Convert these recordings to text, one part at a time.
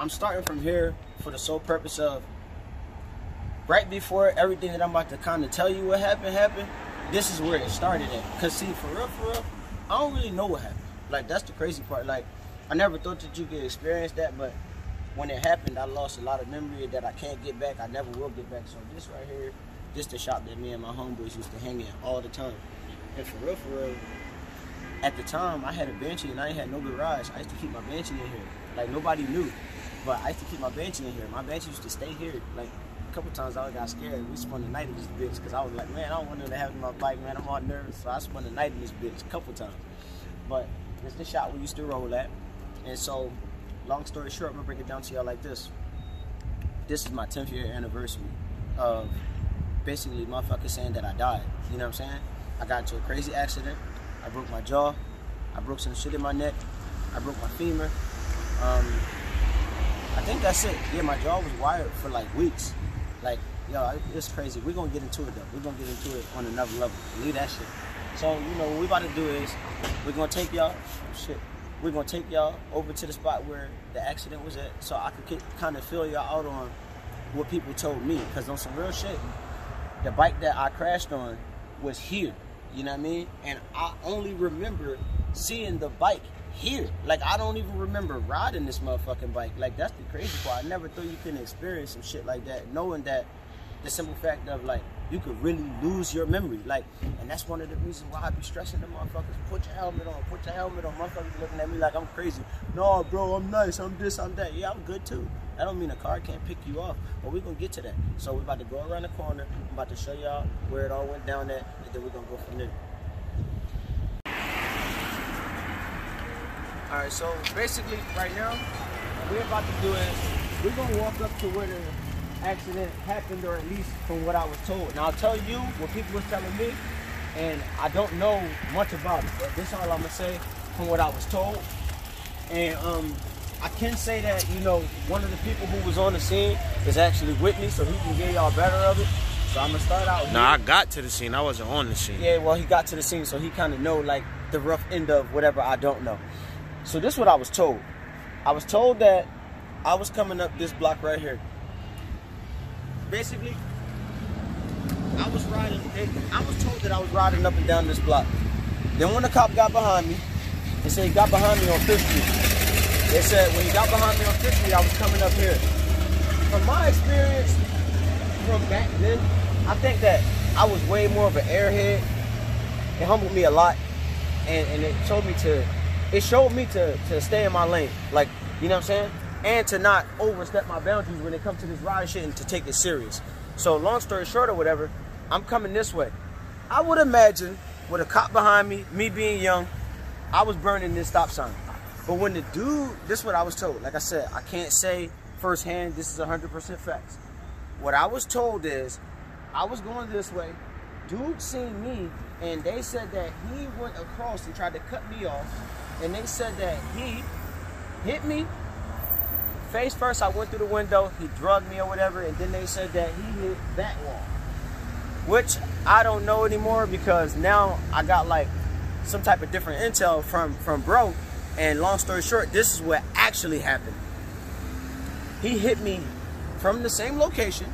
I'm starting from here for the sole purpose of, right before everything that I'm about to kind of tell you what happened, this is where it started at. Because see, for real, I don't really know what happened. Like, that's the crazy part. Like, I never thought that you could experience that, but when it happened, I lost a lot of memory that I can't get back. I never will get back. So this right here, this the shop that me and my homeboys used to hang in all the time. And for real, at the time, I had a Banshee and I ain't had no garage. I used to keep my Banshee in here. Like, nobody knew, but I used to keep my Banshee in here. My Banshee used to stay here. Like, a couple times I got scared. We spent the night in this bitch because I was like, man, I don't want them to have my bike, man. I'm all nervous. So I spent the night in this bitch a couple times. But it's the shop we used to roll at. And so, long story short, I'm gonna break it down to y'all like this. This is my 10th year anniversary of basically motherfuckers saying that I died. You know what I'm saying? I got into a crazy accident. I broke my jaw. I broke some shit in my neck. I broke my femur. I think that's it. Yeah, my jaw was wired for like weeks. Like, yo, it's crazy. We're gonna get into it though. We're gonna get into it on another level. Leave that shit. So, you know, what we about to do is, we're gonna take y'all, we're gonna take y'all over to the spot where the accident was at, so I could kind of fill y'all out on what people told me. Because on some real shit, the bike that I crashed on was here, you know what I mean? And I only remember seeing the bike here. Like, I don't even remember riding this motherfucking bike. Like, that's the crazy part. I never thought you couldn't experience some shit like that, knowing that the simple fact of, like, you could really lose your memory. Like, and that's one of the reasons why I be stressing the motherfuckers. Put your helmet on. Put your helmet on. Motherfuckers looking at me like I'm crazy. No, bro, I'm nice. I'm this, I'm that. Yeah, I'm good too. That don't mean a car can't pick you off. But we're going to get to that. So we're about to go around the corner. I'm about to show y'all where it all went down at. And then we're going to go from there. Alright, so basically right now, what we're about to do is, we're going to walk up to where the accident happened, or at least from what I was told. Now I'll tell you what people was telling me, and I don't know much about it, but this is all I'm gonna say from what I was told. And I can say that, you know, one of the people who was on the scene is actually with me, so he can get y'all better of it. So I'm gonna start out here. No, I got to the scene. I wasn't on the scene. Yeah, well, he got to the scene, so he kind of know like the rough end of whatever I don't know. So this is what I was told. I was told that I was coming up this block right here. Basically, I was told that I was riding up and down this block. Then when the cop got behind me, they said he got behind me on 5th Street. They said when he got behind me on 5th Street, I was coming up here. From my experience from back then, I think that I was way more of an airhead. It humbled me a lot, and it showed me to stay in my lane. Like, you know what I'm saying? And to not overstep my boundaries when it comes to this ride shit, and to take it serious. So long story short or whatever, I'm coming this way. I would imagine with a cop behind me, me being young, I was burning this stop sign. But when the dude, this is what I was told. Like I said, I can't say firsthand, this is 100% facts. What I was told is, I was going this way, dude seen me, and they said that he went across and tried to cut me off, and they said that he hit me face first. I went through the window, he drugged me or whatever, and then they said that he hit that wall, which I don't know anymore, because now I got like some type of different intel from bro. And long story short, this is what actually happened. He hit me from the same location.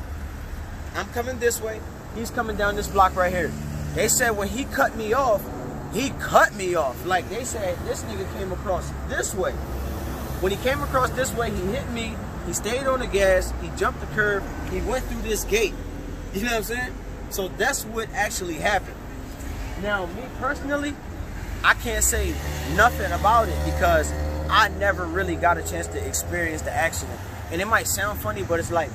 I'm coming this way, he's coming down this block right here. They said when he cut me off, like they said this nigga came across this way. When he came across this way, he hit me, he stayed on the gas, he jumped the curb, he went through this gate. You know what I'm saying? So that's what actually happened. Now, me personally, I can't say nothing about it because I never really got a chance to experience the accident. And it might sound funny, but it's like,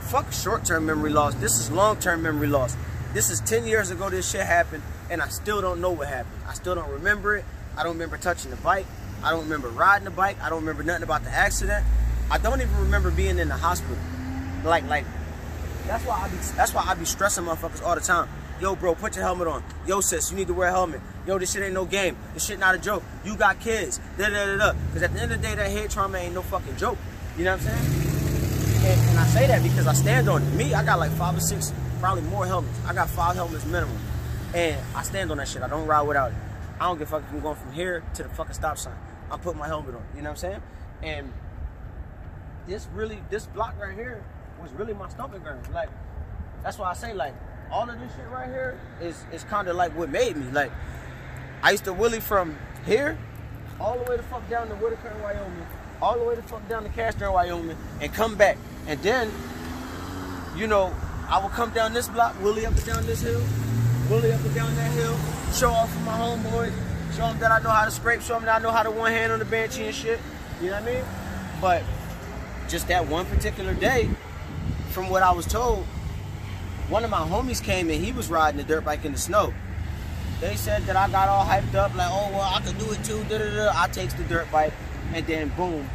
fuck short-term memory loss. This is long-term memory loss. This is 10 years ago this shit happened, and I still don't know what happened. I still don't remember it. I don't remember touching the bike. I don't remember riding the bike. I don't remember nothing about the accident. I don't even remember being in the hospital. Like that's why I be stressing motherfuckers all the time. Yo, bro, put your helmet on. Yo, sis, you need to wear a helmet. Yo, this shit ain't no game. This shit not a joke. You got kids. Because at the end of the day, that head trauma ain't no fucking joke. You know what I'm saying? And I say that because I stand on it. Me, I got like 5 or 6, probably more helmets. I got 5 helmets minimum. And I stand on that shit. I don't ride without it. I don't give a fuck if I'm going from here to the fucking stop sign. I'm putting my helmet on. You know what I'm saying? And this block right here was really my stomping ground. Like, that's why I say, like, all of this shit right here is kind of like what made me. Like, I used to wheelie from here all the way the fuck down to Whitaker, Wyoming, all the way the fuck down to Castor, Wyoming, and come back. And then, you know, I would come down this block, wheelie up and down this hill, wheelie up and down that hill, show off for my homeboys, show them that I know how to scrape, show them that I know how to one hand on the Banshee and shit. You know what I mean? But just that one particular day, from what I was told, one of my homies came and he was riding a dirt bike in the snow. They said that I got all hyped up, like, oh, well, I could do it too, da-da-da. I takes the dirt bike, and then boom,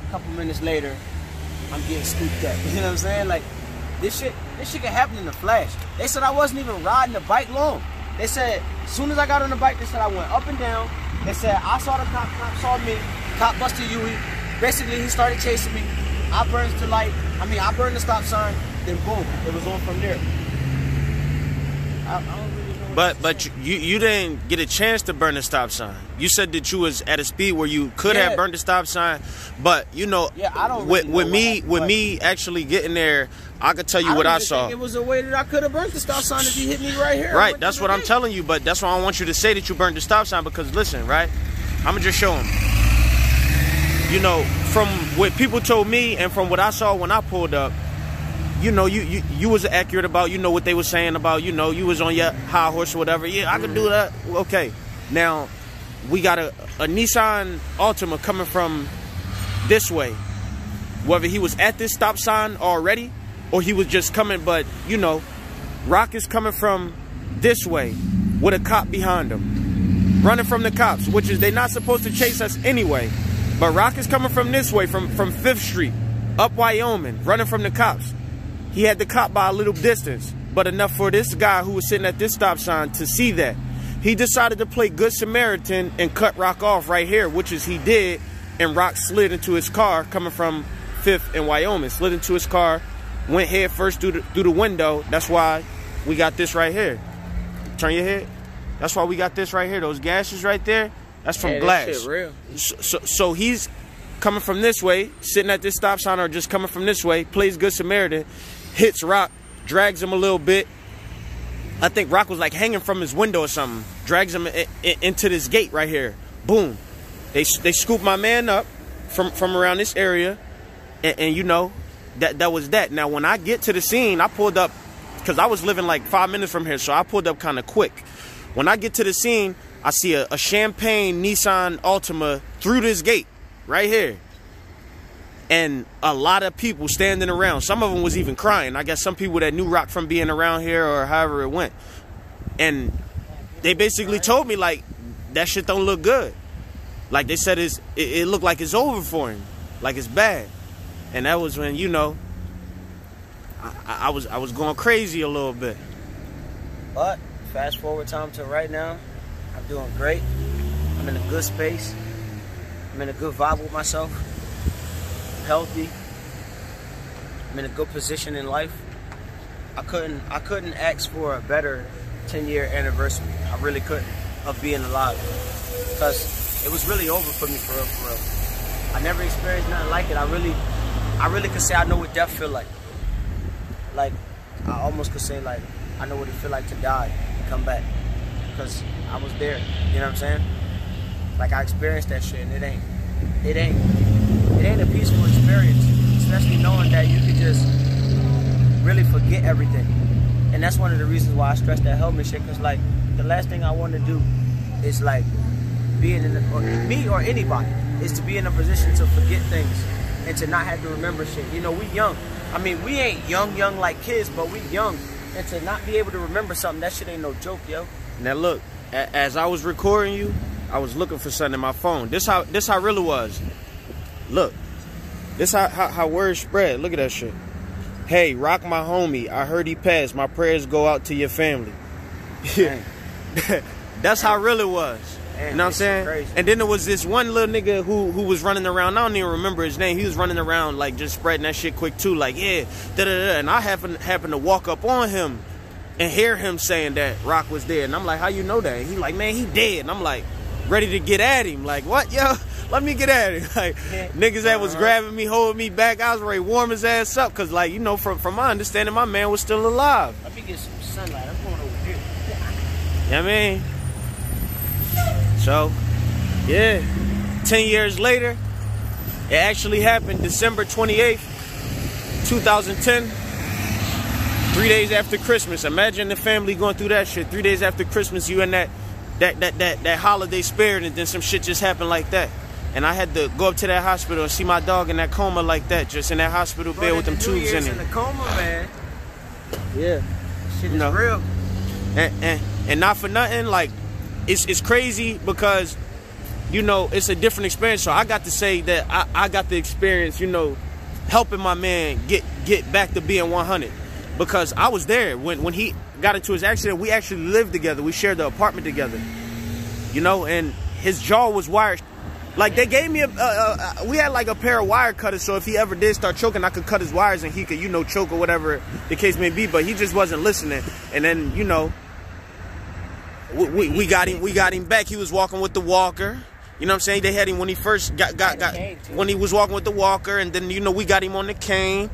a couple minutes later, I'm getting scooped up. You know what I'm saying? Like, this shit can happen in a flash. They said I wasn't even riding the bike long. They said, as soon as I got on the bike, they said I went up and down. They said, I saw the cop saw me, cop busted Yui. Basically, he started chasing me. I burned the stop sign, then boom, it was on from there. I don't really know. But you didn't get a chance to burn the stop sign. You said that you was at a speed where you could have burned the stop sign, but you know, I don't really with me actually getting there, I could tell you what I saw. Think it was a way that I could have burnt the stop sign if he hit me right here. Right, that's what I'm telling you. But that's why I want you to say that you burned the stop sign, because listen, right? I'm gonna just show him. You know, from what people told me and from what I saw when I pulled up, you know, you was accurate about, you know, what they were saying about, you know, you was on your high horse or whatever. Yeah, I could do that. Okay. Now, we got a Nissan Altima coming from this way. Whether he was at this stop sign already or he was just coming, but, you know, Rock is coming from this way with a cop behind him, running from the cops, which is they're not supposed to chase us anyway. But Rock is coming from this way, from 5th Street, up Wyoming, running from the cops. He had the cop by a little distance, but enough for this guy who was sitting at this stop sign to see that. He decided to play Good Samaritan and cut Rock off right here, which is he did, and Rock slid into his car coming from 5th and Wyoming. Slid into his car, went head first through the window. That's why we got this right here. Turn your head. That's why we got this right here. Those gashes right there, that's from glass. That shit real. So he's coming from this way, sitting at this stop sign, or just coming from this way, plays Good Samaritan, hits Rock, drags him a little bit. I think Rock was like hanging from his window or something. Drags him into this gate right here. Boom. They scoop my man up from around this area, and you know, that was that. Now when I get to the scene, I pulled up because I was living like 5 minutes from here, so I pulled up kind of quick. When I get to the scene, I see a champagne Nissan Altima through this gate right here, and a lot of people standing around. Some of them was even crying. I guess some people that knew Rock from being around here or however it went, and they basically told me like that shit don't look good. Like they said it looked like it's over for him, like it's bad. And that was when, you know, I was going crazy a little bit. But fast forward time to right now, I'm doing great. I'm in a good space. I'm in a good vibe with myself. I'm healthy. I'm in a good position in life. I couldn't ask for a better 10-year anniversary. I really couldn't, of being alive. Because it was really over for me, for real, for real. I never experienced nothing like it. I really could say I know what death feel like. Like, I almost could say, like, I know what it feel like to die and come back. Because I was there, you know what I'm saying? Like, I experienced that shit, and it ain't a peaceful experience, especially knowing that you could just really forget everything. And that's one of the reasons why I stress that helmet shit, because, like, the last thing I want to do is, like, being in me or anybody, is to be in a position to forget things and to not have to remember shit. You know, we young. I mean, we ain't young like kids, but we young. And to not be able to remember something, that shit ain't no joke, yo. Now look, as I was recording you, I was looking for something in my phone. This how it really was. Look, this how words spread. Look at that shit. Hey, Rock my homie. I heard he passed. My prayers go out to your family. That's how it really was. Man, you know what I'm saying? Crazy. And then there was this one little nigga who was running around. I don't even remember his name. He was running around like just spreading that shit quick too. Like, yeah, da-da-da. And I happened to walk up on him and hear him saying that Rock was dead. And I'm like, how you know that? And he like, man, he dead. And I'm like, ready to get at him. Like, what, yo? let me get at it. Like, niggas that was grabbing me, holding me back, I was ready to warm his ass up. Cause like, you know, from my understanding, my man was still alive. Let me get some sunlight. I'm going over here. You know what I mean? So, yeah. 10 years later, it actually happened December 28th, 2010. 3 days after Christmas. Imagine the family going through that shit. 3 days after Christmas, you in that holiday spirit, and then some shit just happened like that. And I had to go up to that hospital and see my dog in that coma like that, just in that hospital bed with them tubes in it. In the coma, man. Yeah. Shit is real. And not for nothing, like, it's crazy because, you know, it's a different experience. So I got to say that I got the experience, you know, helping my man get back to being 100. Because I was there when he got into his accident. We actually lived together. We shared the apartment together. You know, and his jaw was wired. Like, they gave me we had like a pair of wire cutters, so if he ever did start choking, I could cut his wires and he could, you know, choke or whatever the case may be. But he just wasn't listening. And then, you know, we got him back. He was walking with the walker. You know what I'm saying? They had him when he first got when he was walking with the walker, and then, you know, we got him on the cane.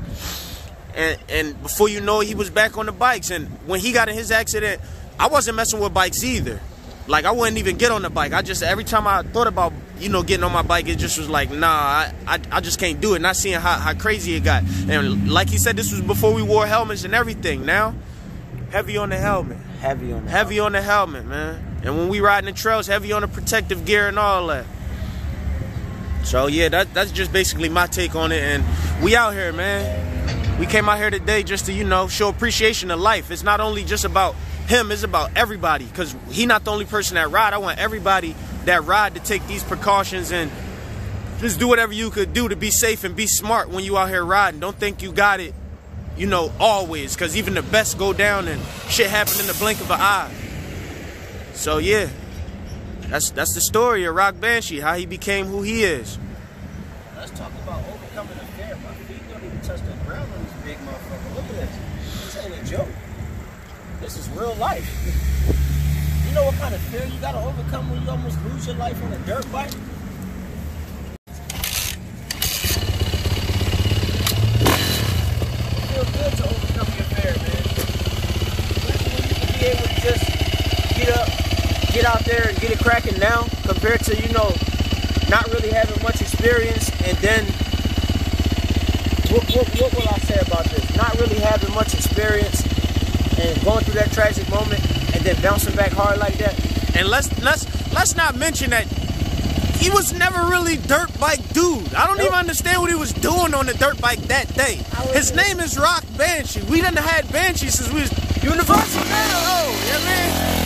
And before you know it, he was back on the bikes. And when he got in his accident, I wasn't messing with bikes either. Like, I wouldn't even get on the bike. I just, every time I thought about, you know, getting on my bike, it just was like, nah, I just can't do it. Not seeing how crazy it got. And like he said, this was before we wore helmets and everything. Now, heavy on the helmet. Heavy on the helmet, man. And when we riding the trails, heavy on the protective gear and all that. So, yeah, that's just basically my take on it. And we out here, man. We came out here today just to, you know, show appreciation of life. It's not only just about him, it's about everybody. Because he not the only person that ride. I want everybody that ride to take these precautions and just do whatever you could do to be safe and be smart when you out here riding. Don't think you got it, you know, always. Because even the best go down and shit happen in the blink of an eye. So, yeah. That's the story of Rockbanshee, how he became who he is. Let's talk about overcoming a fear. My feet don't even touch the ground on this big motherfucker. Look at this. This ain't a joke. This is real life. You know what kind of fear you gotta overcome when you almost lose your life on a dirt bike? It feels good to overcome your fear, man. Especially when you can be able to just get out there and get it cracking now, compared to, you know, not really having much experience. And then what will I say about this? Not really having much experience and going through that tragic moment and then bouncing back hard like that. And let's not mention that he was never really dirt bike dude. I don't even understand what he was doing on the dirt bike that day. His name is Rockbanshee. We done had Banshee since we was university. Oh, you know what I mean?